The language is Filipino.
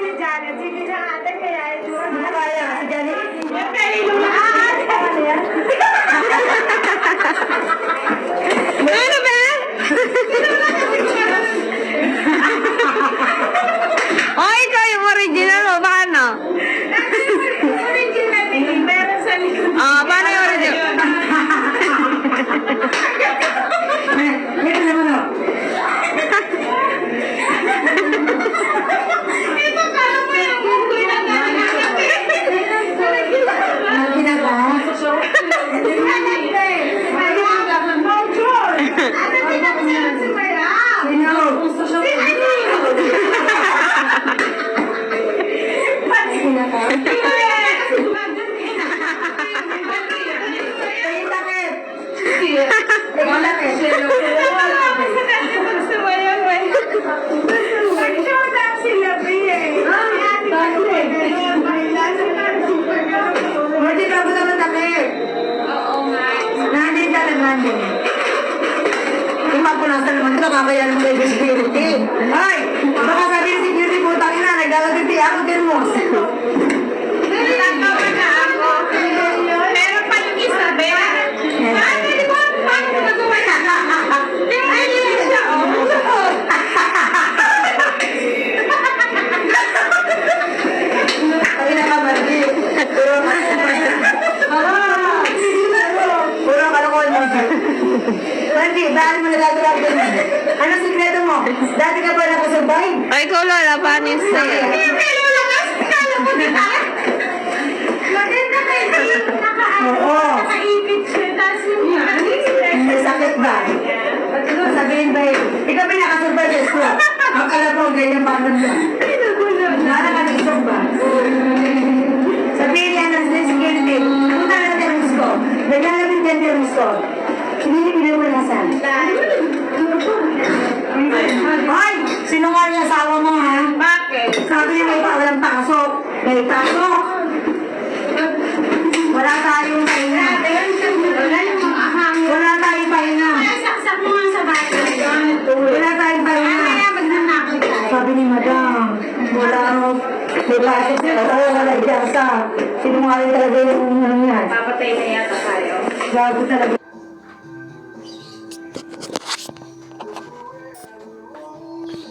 si Janet. Sige na ate, kaya ito. Kaya, si Janet. Yung kailulaan. Ano yan? Ano ba? Oh, ikaw yung original mo. Paano? Original eh. Meron sa likod. Ah, paano yung original? Ito naman o. Ito, kala mo yung gugoy na Ang ginagawa. Nakakaya naman kayo security. Ay! Baka sabi ng security po, takin na, nagdalagiti ako din mo. Meron pa yung isa, be. Paano ko magawa yan? Ay, siya, oh. Ay, nakamargi. Puro kalokohan mo. Margi, bakit mo nagagawa din? Ano sikreto mo? Dati ka ba nakasurvive? Ay, ikaw Lola, paano yung sa'yo? Hindi, may lulagas. Kala mo kita. Maganda kayo. Oo. Nakaipit siya. Tapos yung May sakit ba? Sabihin ba ikaw ba nakasurvive sa school? Ang alam mo, ganyan pa lang ba? Nakakalisok ba? Sabihin yan ng security. Punta na natin ang gusto. Naglalabing dyan yung gusto. Hindi mo nasan. Ay! Sinungaling yung asawa mo, ha? Bakit? Sabi niya may walang pasok. May pasok. Wala tayong pahinga. Wala yung mga hangin. Wala tayong pahinga. Saksak mo nga sa bahay. Wala tayong pahinga. Kaya magnanakaw tayo. Sabi ni Madam, wala ano, may pasok sa wala ijasa. Sinungaling talaga yung ano yan. Papatay na yata tayo. Gago talaga.